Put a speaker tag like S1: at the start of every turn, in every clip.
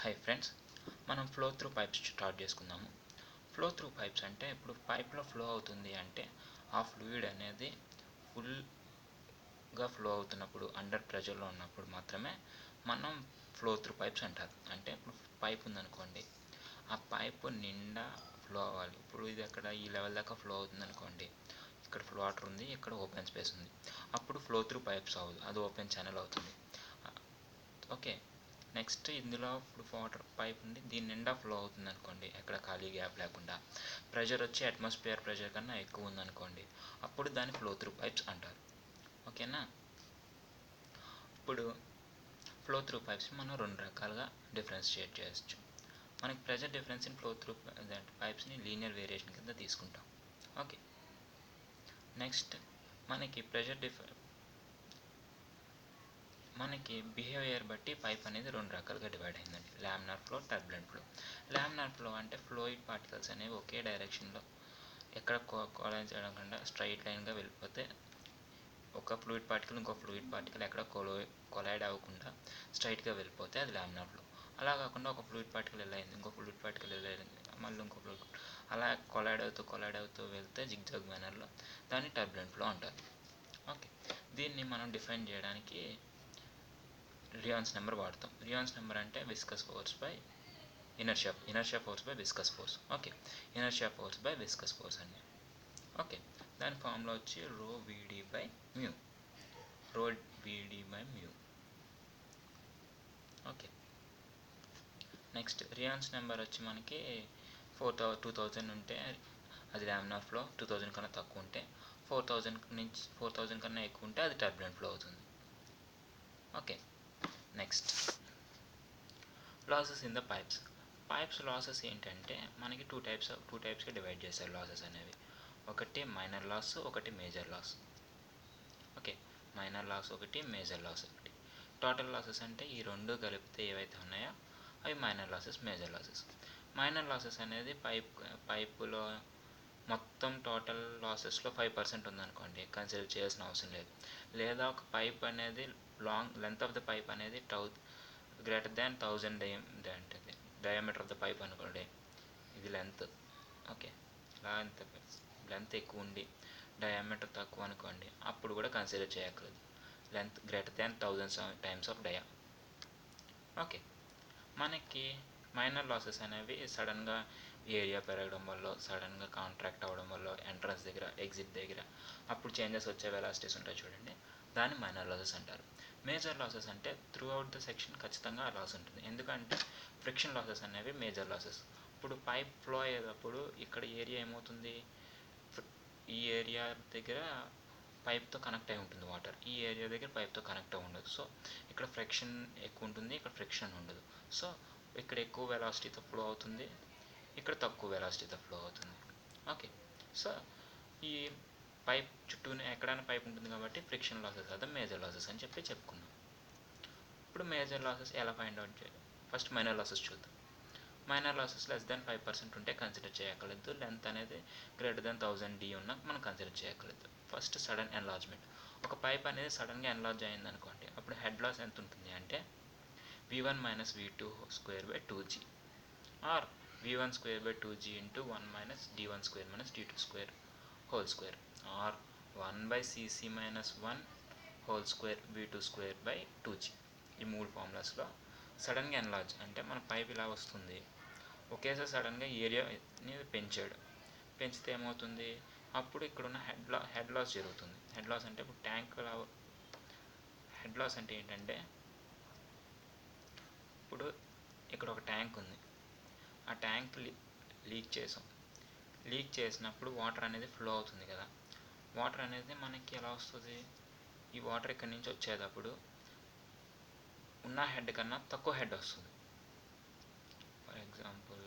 S1: Hi friends, మనం flow through pipes start చేసుకుందాము. Flow through pipes అంటే ఇప్పుడు పైప్లో ఫ్లో అవుతుంది అంటే ఆ ఫ్లూయిడ్ అనేది ఫుల్గా ఫ్లో అవుతున్నప్పుడు అండర్ ప్రెషర్లో ఉన్నప్పుడు మాత్రమే మనం ఫ్లో త్రూ పైప్స్ అంటారు. అంటే ఇప్పుడు పైప్ ఉందనుకోండి, ఆ పైపు నిండా ఫ్లో అవ్వాలి. ఇప్పుడు ఇది అక్కడ ఈ లెవెల్ దాకా ఫ్లో అవుతుంది అనుకోండి, ఇక్కడ వాటర్ ఉంది, ఇక్కడ ఓపెన్ స్పేస్ ఉంది, అప్పుడు ఫ్లో త్రూ పైప్స్ అవ్వదు, అది ఓపెన్ ఛానల్ అవుతుంది. ఓకే, నెక్స్ట్ ఇందులో ఇప్పుడు వాటర్ పైప్ ఉంది, దీని నిండా ఫ్లో అవుతుంది అనుకోండి, ఎక్కడ ఖాళీ గ్యాప్ లేకుండా, ప్రెషర్ వచ్చి అట్మాస్ఫియర్ ప్రెషర్ కన్నా ఎక్కువ ఉందనుకోండి, అప్పుడు దాన్ని ఫ్లో త్రూ పైప్స్ అంటారు. ఓకేనా? ఇప్పుడు ఫ్లో త్రూ పైప్స్ మనం రెండు రకాలుగా డిఫరెన్షియేట్ చేయొచ్చు. మనకి pressure difference in flow through పైప్స్ని లీనియర్ వేరియేషన్ కింద తీసుకుంటాం. ఓకే, నెక్స్ట్ మనకి మనకి బిహేవియర్ బట్టి పైప్ అనేది రెండు రకాలుగా డివైడ్ అయిందండి. Laminar flow, turbulent flow. Laminar flow అంటే ఫ్లూయిడ్ పార్టికల్స్ అనేవి ఒకే డైరెక్షన్లో ఎక్కడ కొలైడ్ చేయకుండా స్ట్రైట్ లైన్గా వెళ్ళిపోతే, ఒక ఫ్లూయిడ్ పార్టికల్ ఇంకో ఫ్లూయిడ్ పార్టికల్ ఎక్కడ కొలైడ్ అవ్వకుండా స్ట్రైట్గా వెళ్ళిపోతే అది లామినార్ ఫ్లో. అలా కాకుండా ఒక ఫ్లూయిడ్ పార్టికల్ వెళ్ళింది, ఇంకో ఫ్లూయిడ్ పార్టికల్ వెళ్ళింది, మళ్ళీ ఇంకో ఫ్లూయిడ్ అలా కొలైడ్ అవుతూ వెళ్తే జిగ్జాగ్ మేనర్లో, దాన్ని టర్బులెంట్ ఫ్లో అంటారు. ఓకే, దీన్ని మనం డిఫైన్ చేయడానికి రియాన్స్ నెంబర్ వాడతాం. రియాన్స్ నెంబర్ అంటే viscous force by inertia force by viscous force. Okay, inertia force by viscous force అండి. ఓకే, దాని ఫార్ములా వచ్చి rho V D by mu. Okay, next Reynolds number వచ్చి మనకి 2000 ఉంటే అది లామినార్ ఫ్లో, 2000 కన్నా తక్కువ ఉంటే 4000 కన్నా ఎక్కువ ఉంటే అది టర్బులెంట్ ఫ్లో అవుతుంది. Okay, next losses in the pipes losses ఏంటంటే మనకి టూ టైప్స్గా డివైడ్ చేశారు లాసెస్ అనేవి. ఒకటి మైనర్ లాస్, ఒకటి major loss. Okay, minor loss ఒకటి, మేజర్ లాస్ ఒకటి. టోటల్ లాసెస్ అంటే ఈ రెండు కలిపితే ఏవైతే ఉన్నాయో అవి minor losses, major losses. Minor losses అనేది పైపులో మొత్తం టోటల్ లాసెస్లో 5% ఉందనుకోండి, కన్సిడర్ చేయాల్సిన అవసరం లేదు. లేదా ఒక పైప్ అనేది లెంత్ ఆఫ్ ద పైప్ అనేది greater than 1000 diameter of the pipe అనుకోండి, ఇది లెంత్. ఓకే, లెంత్ ఎక్కువ ఉండి డయామీటర్ తక్కువ అనుకోండి, అప్పుడు కూడా కన్సిడర్ చేయక్కర్లేదు. Length greater than 1000 times of dia. Okay, మనకి మైనర్ లాసెస్ అనేవి సడన్గా ఏరియా పెరగడం వల్ల, సడన్గా కాంట్రాక్ట్ అవ్వడం వల్ల, ఎంట్రన్స్ దగ్గర, ఎగ్జిట్ దగ్గర అప్పుడు చేంజెస్ వచ్చే వెలాసిటీస్ ఉంటాయి చూడండి, దాన్ని మైనర్ లాసెస్ అంటారు. మేజర్ లాసెస్ అంటే త్రూ అవుట్ ద సెక్షన్ ఖచ్చితంగా ఆ లాస్ ఉంటుంది. ఎందుకంటే ఫ్రిక్షన్ లాసెస్ అనేవి మేజర్ లాసెస్. ఇప్పుడు పైప్ ఫ్లో అయ్యేటప్పుడు ఇక్కడ ఏరియా ఏమవుతుంది, ఈ ఏరియా దగ్గర పైప్తో కనెక్ట్ అయి ఉంటుంది వాటర్, ఈ ఏరియా దగ్గర పైప్తో కనెక్ట్ అయి ఉండదు. సో ఇక్కడ ఫ్రిక్షన్ ఎక్కువ ఉంటుంది, ఇక్కడ ఫ్రిక్షన్ ఉండదు. సో ఇక్కడ ఎక్కువ వెలాసిటీతో ఫ్లో అవుతుంది, ఇక్కడ తక్కువ వెలాసిటీతో ఫ్లో అవుతుంది. ఓకే, సో ఈ పైప్ చుట్టూనే ఎక్కడైనా పైప్ ఉంటుంది కాబట్టి ఫ్రిక్షన్ లాసెస్ అదే మేజర్ లాసెస్ అని చెప్పుకున్నాం. ఇప్పుడు మేజర్ లాసెస్ ఎలా ఫైండ్ అవుట్ చేయాలి? ఫస్ట్ మైనర్ లాసెస్ చూద్దాం. మైనర్ లాసెస్ లెస్ దాన్ 5% ఉంటే కన్సిడర్ చేయక్కర్లేదు. లెంత్ అనేది గ్రేటర్ దాన్ 1000 D ఉన్నా మనం కన్సిడర్ చేయక్కర్లేదు. First sudden enlargement. ఒక పైప్ అనేది సడన్గా ఎన్లార్జ్ అయింది అనుకోండి, అప్పుడు హెడ్ లాస్ ఎంత ఉంటుంది అంటే V1 - V2 square by 2G or V1 square by 2G into 1 minus D1 square minus D2 square whole square or 1 by Cc minus 1 whole square V2 square by 2G. ఈ మూడు ఫార్ములాస్లో సడన్గా enlarge అంటే మన pipe ఇలా వస్తుంది, ఒకేసారి సడన్గా ఏరియాని పెంచితే ఏమవుతుంది, అప్పుడు ఇక్కడున్న హెడ్ లాస్ జరుగుతుంది. హెడ్ లాస్ అంటే ఇప్పుడు హెడ్ లాస్ అంటే ఏంటంటే, ఇప్పుడు ఇక్కడ ఒక ట్యాంక్ ఉంది, ఆ ట్యాంక్ లీక్ చేసినప్పుడు వాటర్ అనేది ఫ్లో అవుతుంది కదా. వాటర్ అనేది మనకి ఎలా వస్తుంది, ఈ వాటర్ ఇక్కడి నుంచి వచ్చేటప్పుడు ఉన్న హెడ్ కన్నా తక్కువ హెడ్ వస్తుంది. ఫర్ ఎగ్జాంపుల్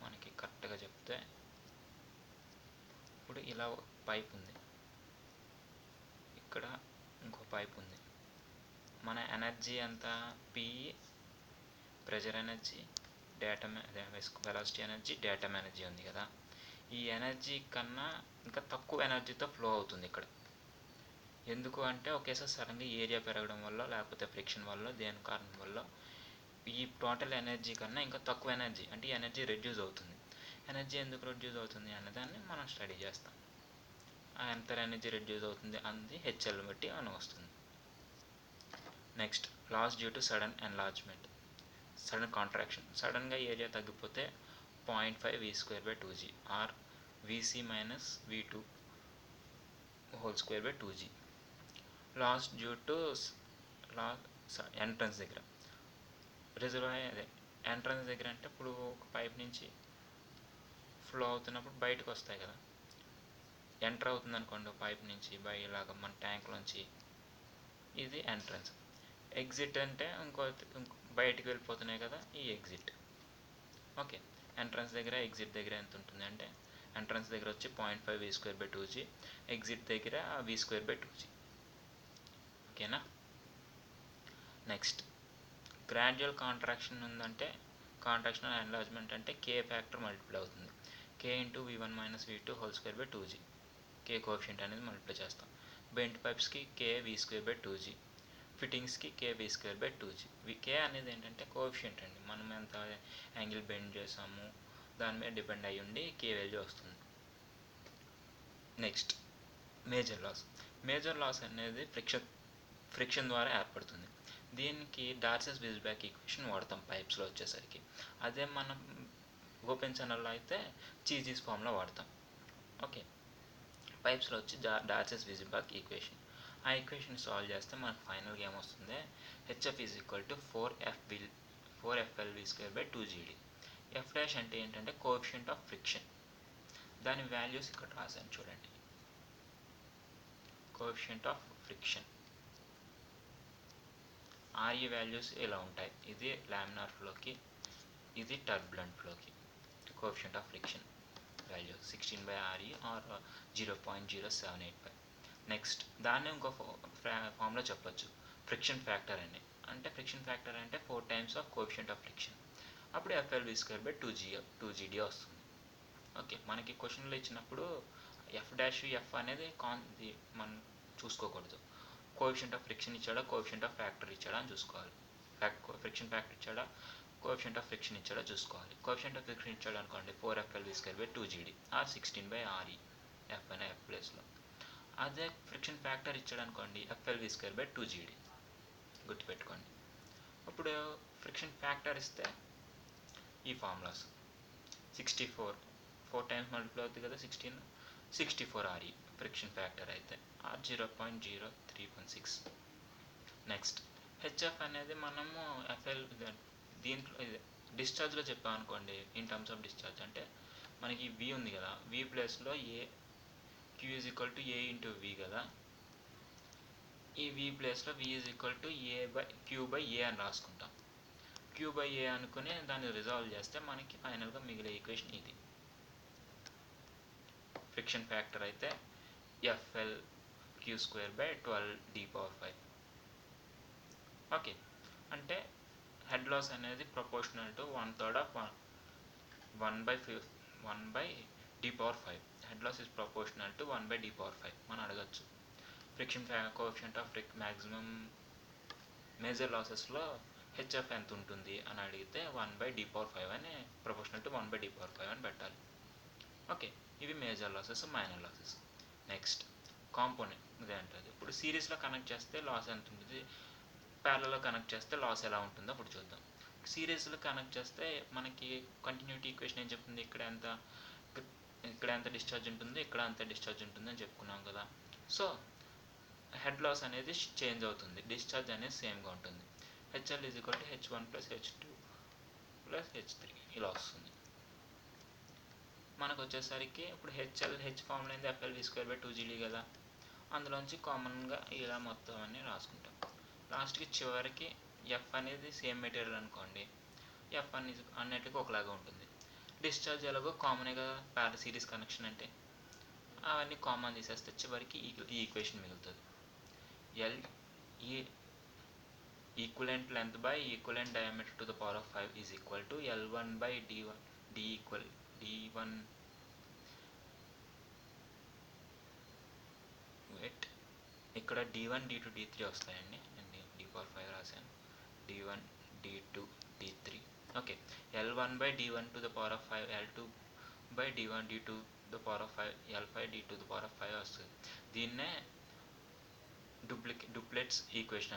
S1: మనకి కరెక్ట్గా చెప్తే, ఇప్పుడు ఇలా పైప్ ఉంది, ఇక్కడ ఇంకో పైప్ ఉంది, మన ఎనర్జీ అంతా P pressure energy, velocity energy, datum energy ఉంది కదా. ఈ ఎనర్జీ కన్నా ఇంకా తక్కువ ఎనర్జీతో ఫ్లో అవుతుంది ఇక్కడ. ఎందుకు అంటే ఒకేసారి సడన్గా ఏరియా పెరగడం వల్ల, లేకపోతే ఫ్రిక్షన్ వల్ల, దేని కారణం వల్ల ఈ టోటల్ ఎనర్జీ కన్నా ఇంకా తక్కువ ఎనర్జీ, అంటే ఈ ఎనర్జీ రెడ్యూస్ అవుతుంది. ఎనర్జీ ఎందుకు రెడ్యూస్ అవుతుంది అన్నదాన్ని మనం స్టడీ చేస్తాం. ఆ ఎంత ఎనర్జీ రెడ్యూస్ అవుతుంది అన్నది హెచ్ఎల్ బట్టి మనకు వస్తుంది. Next, loss due to sudden enlargement, sudden contraction. సడన్గా ఏరియా తగ్గిపోతే 0.5 v²/2g or vc minus v2 whole square by 2g. Loss due to entrance దగ్గర, రిజర్వాయర్ అదే ఎంట్రన్స్ దగ్గర అంటే ఇప్పుడు ఒక పైప్ నుంచి ఫ్లో అవుతున్నప్పుడు బయటకు వస్తాయి కదా, ఎంటర్ అవుతుంది అనుకోండి పైప్ నుంచి ఇలాగ మన ట్యాంక్లోంచి, ఇది ఎంట్రన్స్. ఎగ్జిట్ అంటే ఇంకో బయటికి వెళ్ళిపోతున్నాయి కదా, ఈ ఎగ్జిట్. ఓకే, ఎంట్రన్స్ దగ్గర ఎగ్జిట్ దగ్గర ఎంత ఉంటుంది అంటే, ఎంట్రన్స్ దగ్గర వచ్చి 0.5 v²/2g, ఎగ్జిట్ దగ్గర v²/2g. ఓకేనా. నెక్స్ట్, గ్రాడ్యువల్ కాంట్రాక్షన్ ఉందంటే, కాంట్రాక్షన్ అండ్ ఎన్లార్జ్మెంట్ అంటే k ఫ్యాక్టర్ మల్టిప్లై అవుతుంది, k into v1 minus v2 whole square by 2g. k coefficient అనేది మల్టిప్లై చేస్తాం. బెంట్ పైప్స్కి k v²/2g, ఫిట్టింగ్స్కి k v²/2g. k అనేది ఏంటంటే కోఎఫిషియంట్ అండి, మనం ఎంత యాంగిల్ బెండ్ చేసాము దాని మీద డిపెండ్ అయ్యి ఉండి k వాల్యూ వస్తుంది. Next, major loss. Major loss అనేది ఫ్రిక్షన్ ద్వారా ఏర్పడుతుంది. దీనికి డార్సెస్-వీస్బాక్ ఈక్వేషన్ వాడతాం పైప్స్లో వచ్చేసరికి. అదే మనం ఓపెన్ ఛానల్లో అయితే చీజీస్ ఫామ్లో వాడతాం. ఓకే, పైప్స్లో వచ్చి డార్సెస్-వీస్బాక్ ఈక్వేషన్. ఆ ఈక్వేషన్ సాల్వ్ చేస్తే మనకు ఫైనల్గా ఏమొస్తుంది, HF is equal to 4FLV²/2GD. F dash అంటే ఏంటంటే కోఎఫిషియంట్ ఆఫ్ ఫ్రిక్షన్. దాని వాల్యూస్ ఇక్కడ రాశాను చూడండి. Coefficient of friction RE values ఇలా ఉంటాయి. ఇది లామినార్ ఫ్లోకి, ఇది టర్బులెంట్ ఫ్లోకి. Coefficient of friction value 16/RE or 0.0785. Next, దాన్ని ఇంకో ఫామ్లో చెప్పొచ్చు, ఫ్రిక్షన్ ఫ్యాక్టర్ అని. అంటే ఫ్రిక్షన్ ఫ్యాక్టర్ అంటే 4 times of coefficient of friction. అప్పుడు FLV²/2GD వస్తుంది. ఓకే, మనకి క్వశ్చన్లో ఇచ్చినప్పుడు ఎఫ్ డాష్ ఎఫ్ అనేది మనం చూసుకోకూడదు. కోఎఫిషియంట్ ఆఫ్ ఫ్రిక్షన్ ఇచ్చాడా, కోఎఫిషియంట్ ఆఫ్ ఫ్యాక్టర్ ఇచ్చాడా అని చూసుకోవాలి. ఫ్రిక్షన్ ఫ్యాక్టర్ ఇచ్చాడా, కోఎఫిషియంట్ ఆఫ్ ఫ్రిక్షన్ ఇచ్చాడా చూసుకోవాలి. కోఎఫిషియంట్ ఆఫ్ ఫ్రిక్షన్ ఇచ్చాడు అనుకోండి 4FLV²/2GD ఆర్ 16/RE, ఎఫ్ అనే ఎఫ్ ప్లేస్లో. అదే ఫ్రిక్షన్ ఫ్యాక్టర్ ఇచ్చాడు అనుకోండి FLV²/2GD, గుర్తుపెట్టుకోండి. ఇప్పుడు ఫ్రిక్షన్ ఫ్యాక్టర్ ఇస్తే ఈ ఫార్ములాస్ 4 టైమ్స్ మల్టిప్లై అవుతుంది కదా, 64RE ఫ్రిక్షన్ ఫ్యాక్టర్ అయితే, ఆర్ 0.0316. నెక్స్ట్, హెచ్ఎఫ్ అనేది మనము దీంట్లో డిశ్చార్జ్లో చెప్పాం అనుకోండి. ఇన్ టర్మ్స్ ఆఫ్ డిశ్చార్జ్ అంటే మనకి వి ఉంది కదా, వి ప్లేస్లో Q is equal to A into V కదా, ఈ వి ప్లేస్లో వి ఈజ్ ఈక్వల్ టు Q/A అని రాసుకుంటాం. Q/A అనుకుని దాన్ని రిజాల్వ్ చేస్తే మనకి ఫైనల్గా మిగిలే ఈక్వేషన్ ఇది. ఫ్రిక్షన్ ఫ్యాక్టర్ అయితే FLQ²/12d⁵. ఓకే, అంటే హెడ్ లాస్ అనేది proportional to 1/3 of 1/d⁵. Head loss is proportional to 1/d⁵. మనం అడగచ్చు friction coefficient of maximum major లాసెస్లో హెచ్ఎఫ్ ఎంత ఉంటుంది అని అడిగితే 1/d⁵ అని, ప్రపోర్షనల్ టు 1/d⁵ అని పెట్టాలి. ఓకే, ఇవి major losses, minor losses. Next, component ఇదేంటది. ఇప్పుడు సిరీస్లో కనెక్ట్ చేస్తే లాస్ ఎంత ఉంటుంది, ప్యారలల్లో కనెక్ట్ చేస్తే లాస్ ఎలా ఉంటుందో అప్పుడు చూద్దాం. సిరీస్లో కనెక్ట్ చేస్తే మనకి కంటిన్యూటీ ఈక్వేషన్ ఏం చెప్తుంది, ఇక్కడ ఎంత డిశ్చార్జ్ ఉంటుంది, ఇక్కడ అంత డిశ్చార్జ్ ఉంటుంది అని చెప్పుకున్నాం కదా. సో హెడ్ లాస్ అనేది చేంజ్ అవుతుంది, డిశ్చార్జ్ అనేది సేమ్గా ఉంటుంది. HL is equal to H1 + H2 + H3 ఇలా వస్తుంది. మనకు వచ్చేసరికి ఇప్పుడు హెచ్ ఫార్ములా అయింది FLV²/2GD కదా, అందులోంచి కామన్గా ఇలా మొత్తం అన్నీ రాసుకుంటాం. లాస్ట్కి చివరికి ఎఫ్ అనేది సేమ్ మెటీరియల్ అనుకోండి, ఎఫ్ అన్నిటికీ ఒకలాగా ఉంటుంది. డిశ్చార్జ్ ఎలాగో కామనే కదా, సిరీస్ కనెక్షన్ అంటే అవన్నీ కామన్ తీసేస్తే చివరికి ఈ ఈక్వేషన్ మిగులుతుంది. Equivalent length by equivalent diameter to the power of 5 is equal to L1/d1 d1 weight, ఇక్కడ d1 d2 d3 వస్తాయండి, నేను d⁵ రాశాను. d1 d2 d3 L1 by d1 to the power of 5 L2 by d1 d2 to the power of 5 L5 d to the power of 5 వస్తుంది. దీన్నే డూప్లెట్స్ equation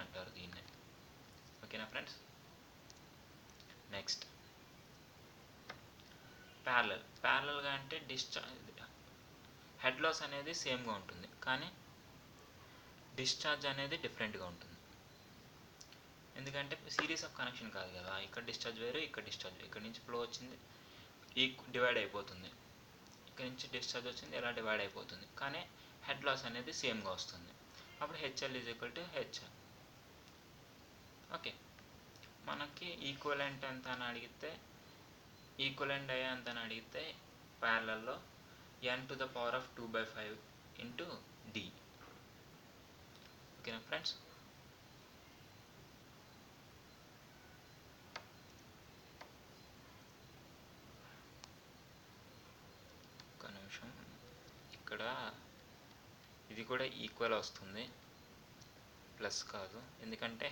S1: అంటారు దీన్నే. ఓకేనా friends. Next ప్యారలల్గా అంటే హెడ్ లాస్ అనేది సేమ్గా ఉంటుంది, కానీ డిశ్చార్జ్ అనేది డిఫరెంట్గా ఉంటుంది. ఎందుకంటే సిరీస్ ఆఫ్ కనెక్షన్ కాదు కదా, ఇక్కడ డిశ్చార్జ్ వేరు, ఇక్కడ డిశ్చార్జ్ వేరు. ఇక్కడ నుంచి ఫ్లో వచ్చింది డివైడ్ అయిపోతుంది, ఇక్కడ నుంచి డిశ్చార్జ్ వచ్చింది ఇలా డివైడ్ అయిపోతుంది, కానీ హెడ్ లాస్ అనేది సేమ్గా వస్తుంది. అప్పుడు HL is equal to HL. Okay, మనకి ఈక్వలెంట్ ఎంత అని అడిగితే, ఈక్వలెంట్ అయ్యే ఎంత అని అడిగితే ప్యారలల్లో n to the power of 2/5 into d. ఓకేనా ఫ్రెండ్స్. ఒక నిమిషం, ఇక్కడ ఇది కూడా ఈక్వల్ వస్తుంది, ప్లస్ కాదు, ఎందుకంటే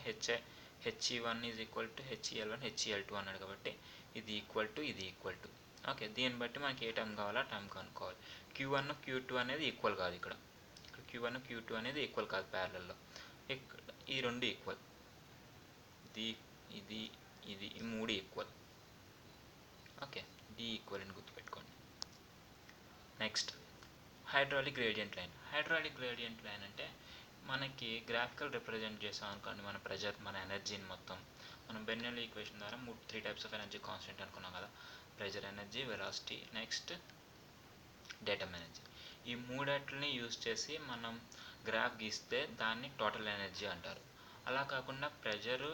S1: హెచ్ఈ1 ఈజ్ ఈక్వల్ టు హెచ్ఈఎల్1 హెచ్ఈఎల్2 అన్నాడు కాబట్టి ఇది ఈక్వల్ టు. ఓకే, దీన్ని బట్టి మనకి ఏ టర్మ్ కావాలో ఆ టర్మ్ కనుక్కోవాలి. Q1 Q2 అనేది ఈక్వల్ కాదు, ఇక్కడ Q1 Q2 అనేది ఈక్వల్ కాదు ప్యారలల్లో. ఇక్కడ ఈ రెండు ఈక్వల్, ఇది ఈ మూడు ఈక్వల్. ఓకే, డి ఈక్వల్ అని గుర్తుపెట్టుకోండి. నెక్స్ట్ హైడ్రాలిక్ గ్రేడియంట్ లైన్ అంటే మనకి గ్రాఫికల్ రిప్రజెంట్ చేసాం అనుకోండి, మన ప్రెజర్, మన ఎనర్జీని మొత్తం మనం బెర్నౌల్లి ఈక్వేషన్ ద్వారా 3 టైప్స్ ఆఫ్ ఎనర్జీ కాన్స్టెంట్ అనుకున్నాం కదా, pressure energy, velocity, next datum energy. ఈ మూడాటిని యూజ్ చేసి మనం గ్రాఫ్ గీస్తే దాన్ని టోటల్ ఎనర్జీ అంటారు. అలా కాకుండా ప్రెజరు,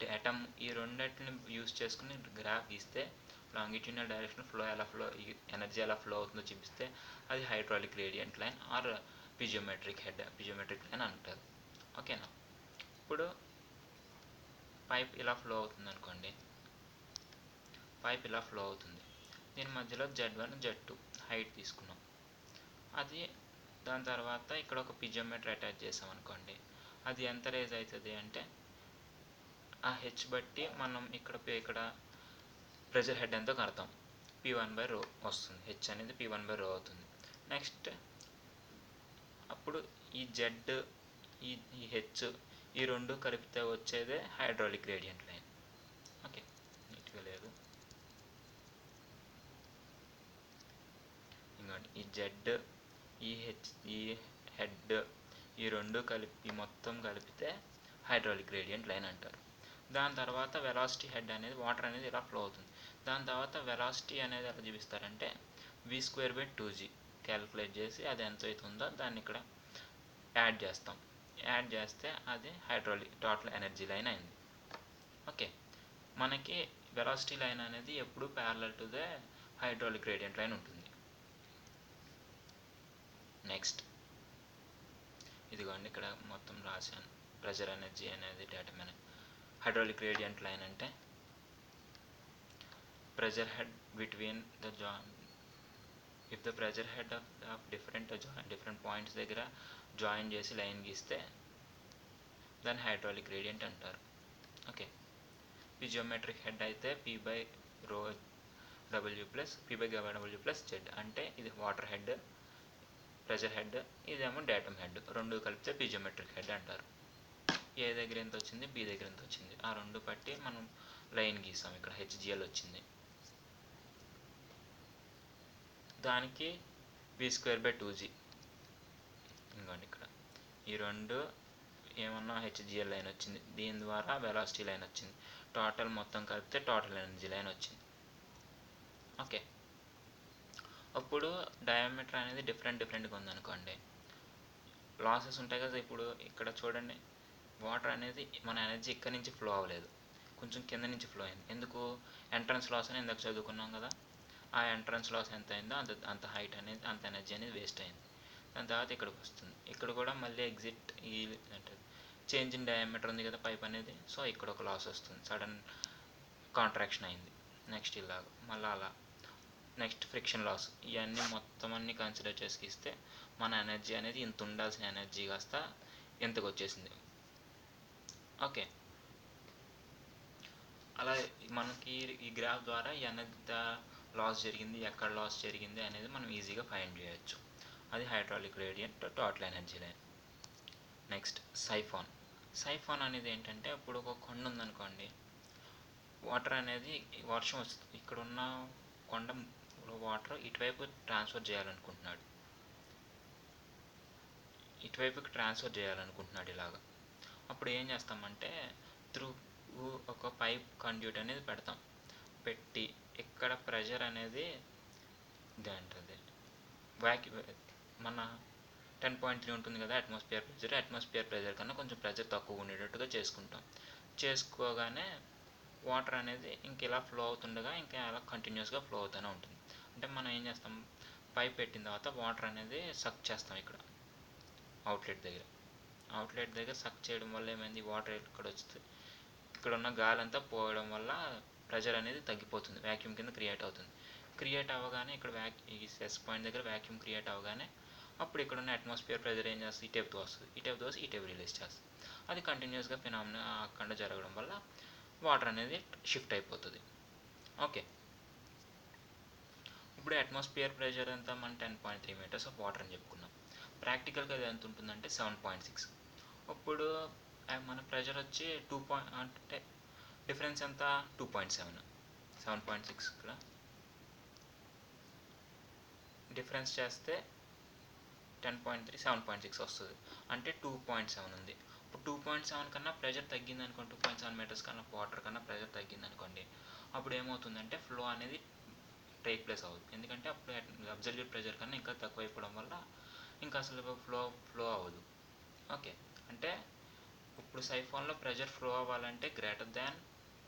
S1: డేటమ్ ఈ రెండింటిని యూజ్ చేసుకుని గ్రాఫ్ గీస్తే లాంగిట్యూడినల్ డైరెక్షన్ ఎనర్జీ ఎలా ఫ్లో అవుతుందో చూపిస్తే అది hydraulic gradient line or piezometric line అంటారు. ఓకేనా. ఇప్పుడు పైప్ ఇలా ఫ్లో అవుతుంది అనుకోండి, దీని మధ్యలో Z1 Z2 హైట్ తీసుకున్నాం. దాని తర్వాత ఇక్కడ ఒక పిజియోమెట్రీ అటాచ్ చేసాం అనుకోండి, అది ఎంత రేజ్ అవుతుంది అంటే ఆ హెచ్ బట్టి మనం ఇక్కడ ప్రెజర్ హెడ్ ఎంతో కడతాం, P1/ρ వస్తుంది. హెచ్ అనేది P1/ρ అవుతుంది. నెక్స్ట్ అప్పుడు ఈ జెడ్, ఈ హెచ్, ఈ రెండు కలిపితే వచ్చేదే హైడ్రాలిక్ గ్రేడియంట్ లైన్. ఓకే, నీట్గా లేదు. ఇంకోటి ఈ జెడ్, ఈ హెచ్, ఈ హెడ్, ఈ రెండు మొత్తం కలిపితే హైడ్రాలిక్ గ్రేడియంట్ లైన్ అంటారు. దాని తర్వాత వెలాసిటీ హెడ్ అనేది వాటర్ అనేది ఇలా ఫ్లో అవుతుంది. దాని తర్వాత వెలాసిటీ అనేది ఎలా చూపిస్తారంటే v²/2g క్యాలిక్యులేట్ చేసి అది ఎంత అవుతుందో దాన్ని ఇక్కడ యాడ్ చేస్తే అది హైడ్రాలిక్ టోటల్ ఎనర్జీ లైన్ అయింది. ఓకే, మనకి వెలాసిటీ లైన్ అనేది ఎప్పుడు parallel to the hydraulic gradient line ఉంటుంది. నెక్స్ట్ ఇదిగోండి, ఇక్కడ మొత్తం రాశాను. ప్రెజర్ ఎనర్జీ అనేది datum energy. Hydraulic gradient line అంటే pressure head between the joint. If the pressure head of different points దగ్గర జాయిన్ చేసి లైన్ గీస్తే దాన్ని హైడ్రాలిక్ గ్రేడియంట్ అంటారు. ఓకే, పిజియోమెట్రిక్ హెడ్ అయితే P/ρw ప్లస్ Z అంటే ఇది వాటర్ హెడ్, ప్రెజర్ హెడ్, ఇదేమో డేటమ్ హెడ్, రెండు కలిపితే పిజియోమెట్రిక్ హెడ్ అంటారు. ఏ దగ్గర ఎంత వచ్చింది, బి దగ్గర ఎంత వచ్చింది, ఆ రెండు పట్టి మనం లైన్ గీసాం. ఇక్కడ హెచ్జిఎల్ వచ్చింది, దానికి v²/2g. ఇంకోండి ఇక్కడ ఈ రెండు ఏమన్నా హెచ్జిఎల్ లైన్ వచ్చింది, దీని ద్వారా వెలాసిటీ లైన్ వచ్చింది, టోటల్ మొత్తం కలిపితే టోటల్ ఎనర్జీ లైన్ వచ్చింది. ఓకే, అప్పుడు డయామీటర్ అనేది డిఫరెంట్గా ఉందనుకోండి, లాసెస్ ఉంటాయి కదా. ఇప్పుడు ఇక్కడ చూడండి, వాటర్ అనేది మన ఎనర్జీ ఇక్కడ నుంచి ఫ్లో అవ్వలేదు, కొంచెం కింద నుంచి ఫ్లో అయింది. ఎందుకు? ఎంట్రన్స్ లాస్ అని ఇందాక చదువుకున్నాం కదా, ఆ ఎంట్రన్స్ లాస్ ఎంత అయిందో అంత హైట్ అనేది, అంత ఎనర్జీ అనేది వేస్ట్ అయింది. దాని తర్వాత ఇక్కడికి వస్తుంది, ఇక్కడ కూడా మళ్ళీ ఎగ్జిట్ అంటే చేంజ్ ఇన్ డయామీటర్ ఉంది కదా పైప్ అనేది, సో ఇక్కడ ఒక లాస్ వస్తుంది, సడన్ కాంట్రాక్షన్ అయింది. నెక్స్ట్ ఇలాగ మళ్ళీ అలా, నెక్స్ట్ ఫ్రిక్షన్ లాస్, ఇవన్నీ మొత్తం అన్నీ కన్సిడర్ చేసి ఇస్తే మన ఎనర్జీ అనేది ఇంత ఉండాల్సిన ఎనర్జీ కాస్త ఎంతకు వచ్చేసింది. ఓకే, అలా మనకి ఈ గ్రాఫ్ ద్వారా ఎంత లాస్ జరిగింది, ఎక్కడ లాస్ జరిగింది అనేది మనం ఈజీగా ఫైండ్ చేయొచ్చు. అది hydraulic gradient total energy line. Next siphon అనేది ఏంటంటే, ఇప్పుడు ఒక కొండ ఉందనుకోండి, వాటర్ అనేది వర్షం వస్తుంది, ఇక్కడ ఉన్న కొండ వాటర్ ఇటువైపు ట్రాన్స్ఫర్ చేయాలనుకుంటున్నాడు, ఇలాగా. అప్పుడు ఏం చేస్తామంటే త్రూ ఒక పైప్ కండ్యూట్ అనేది పెట్టి ఇక్కడ ప్రెషర్ అనేది ఇదేంటది మన 10.3 ఉంటుంది కదా అట్మాస్ఫియర్ ప్రెషర్ కన్నా కొంచెం ప్రెషర్ తక్కువ ఉండేటట్టుగా చేసుకోగానే వాటర్ అనేది ఇంక ఇలా ఫ్లో అవుతుండగా ఇంకా అలా కంటిన్యూస్గా ఫ్లో అవుతూనే ఉంటుంది. అంటే మనం ఏం చేస్తాం, పైప్ పెట్టిన తర్వాత వాటర్ అనేది సక్ చేస్తాం. ఇక్కడ అవుట్లెట్ దగ్గర సక్ చేయడం వల్ల ఏమైంది, వాటర్ ఇక్కడ వస్తుంది, ఇక్కడ ఉన్న గాలి అంతా పోవడం వల్ల ప్రెషర్ అనేది తగ్గిపోతుంది, వ్యాక్యూమ్ కింద క్రియేట్ అవ్వగానే ఇక్కడ ఈ సెస్ పాయింట్ దగ్గర వ్యాక్యూమ్ క్రియేట్ అవ్వగానే అప్పుడు ఇక్కడ ఉన్న అట్మాస్ఫియర్ ప్రెషర్ ఏం చేస్తుంది, ఈ టైప్ రిలీజ్ చేస్తుంది. అది కంటిన్యూస్గా ఫినామినా అక్కడ జరగడం వల్ల వాటర్ అనేది షిఫ్ట్ అయిపోతుంది. ఓకే, ఇప్పుడు అట్మాస్ఫియర్ ప్రెషర్ ఎంత, మనం 10.3 మీటర్స్ ఆఫ్ వాటర్ అని చెప్పుకున్నాం. ప్రాక్టికల్గా అది ఎంత ఉంటుందంటే 7.6. ఇప్పుడు మన ప్రెషర్ వచ్చి అంటే డిఫరెన్స్ ఎంత, 2.7. 7.6 ఇక్కడ డిఫరెన్స్ చేస్తే 10.3 7.6 వస్తుంది, అంటే 2.7 ఉంది. ఇప్పుడు 2.7 కన్నా ప్రెషర్ తగ్గింది అనుకోండి, 2.7 మీటర్స్ కన్నా వాటర్ కన్నా ప్రెషర్ తగ్గింది అనుకోండి, అప్పుడు ఏమవుతుందంటే ఫ్లో అనేది టేక్ ప్లేస్ అవుతుంది. ఎందుకంటే అప్పుడు అబ్జల్యూట్ ప్రెషర్ కన్నా ఇంకా తక్కువ అయిపోవడం వల్ల ఇంకా అసలు ఫ్లో అవ్వదు. ఓకే, అంటే ఇప్పుడు సైఫాన్లో ప్రెషర్ ఫ్లో అవ్వాలంటే greater than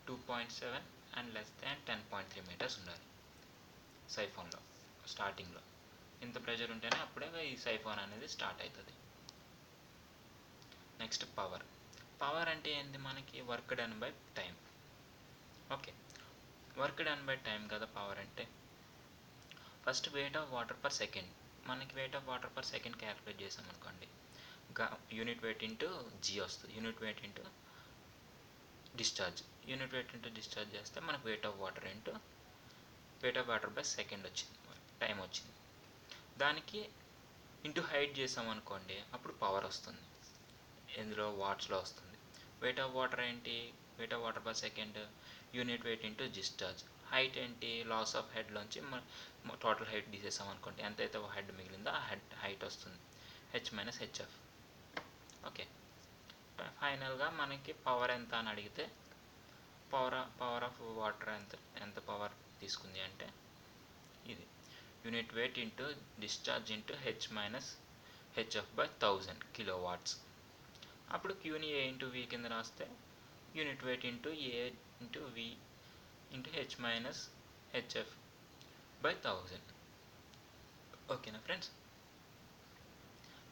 S1: 2.7 and less than 10.3 metres ఉండాలి. సైఫాన్లో స్టార్టింగ్లో ఇంత ప్రెషర్ ఉంటేనే అప్పుడే ఈ సైఫాన్ అనేది స్టార్ట్ అవుతుంది. నెక్స్ట్ పవర్ అంటే ఏంటి, మనకి work done by time. Okay, work done by time కదా పవర్ అంటే. First weight of water per second, మనకి weight of water per second calculate చేసాం అనుకోండి, యూనిట్ వెయిట్ ఇంటూ జీ వస్తుంది, యూనిట్ వెయిట్ ఇంటూ డిశ్చార్జ్ చేస్తే మనకు weight of water by second వచ్చింది, time వచ్చింది. దానికి ఇంటూ హైట్ చేసాం అనుకోండి, అప్పుడు పవర్ వస్తుంది, ఇందులో వాట్స్లో వస్తుంది. వెయిట్ ఆఫ్ వాటర్ ఏంటి, wait of water per second, unit weight into discharge. Height ఏంటి, లాస్ ఆఫ్ హెడ్లోంచి టోటల్ హైట్ తీసేసాం అనుకోండి, ఎంతైతే హెడ్ మిగిలిందో ఆ హైట్ వస్తుంది, H-HF. ఓకే, ఫైనల్గా మనకి పవర్ ఎంత అని అడిగితే పవర్ ఆఫ్ వాటర్ ఎంత పవర్ తీసుకుంది అంటే ఇది unit weight into discharge into H-HF by 1000 kilowatts. అప్పుడు క్యూని ఏ ఇంటూ వి కింద రాస్తే unit weight into A into V into H-HF by 1000. ఓకేనా ఫ్రెండ్స్.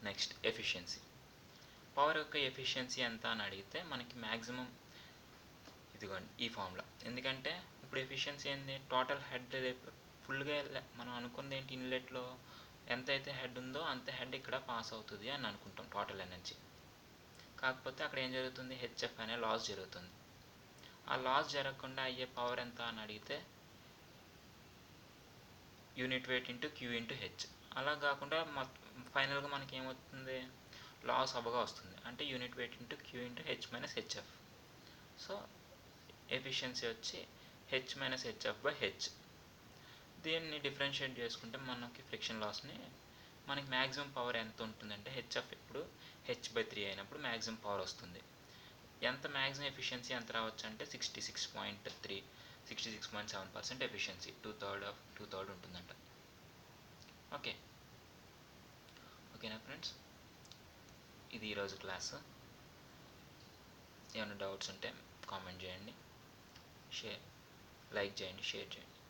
S1: Next efficiency. పవర్ యొక్క ఎఫిషియన్సీ ఎంత అని అడిగితే మనకి మ్యాక్సిమం ఇదిగోండి ఈ ఫార్ములా. ఎందుకంటే ఇప్పుడు ఎఫిషియన్సీ ఏంది, టోటల్ హెడ్ ఫుల్గా మనం అనుకుంది ఏంటి, ఇన్లెట్లో ఎంతైతే హెడ్ ఉందో అంత హెడ్ ఇక్కడ పాస్ అవుతుంది అని అనుకుంటాం టోటల్ ఎనర్జీ. కాకపోతే అక్కడ ఏం జరుగుతుంది, హెచ్ఎఫ్ అనే లాస్ జరుగుతుంది. ఆ లాస్ జరగకుండా అయ్యే పవర్ ఎంత అని అడిగితే unit weight into Q into H. అలా కాకుండా ఫైనల్గా మనకి ఏమవుతుంది, లాస్ అవ్వగా వస్తుంది, అంటే unit weight into Q into H-HF. So efficiency వచ్చి H-HF బై హెచ్. దీన్ని డిఫరెన్షియేట్ చేసుకుంటే మనకి ఫ్రిక్షన్ లాస్ని, మనకి మ్యాక్సిమం పవర్ ఎంత ఉంటుందంటే హెచ్ఎఫ్ ఇప్పుడు H/3 అయినప్పుడు మ్యాక్సిమం పవర్ వస్తుంది. ఎంత మ్యాక్సిమం ఎఫిషియన్సీ ఎంత రావచ్చు అంటే 66.7% ఎఫిషియన్సీ, 2/3 ఉంటుందంట. ఓకేనా ఫ్రెండ్స్, ఇది ఈరోజు క్లాసు. ఏమైనా డౌట్స్ ఉంటే కామెంట్ చేయండి, లైక్ చేయండి, షేర్ చేయండి.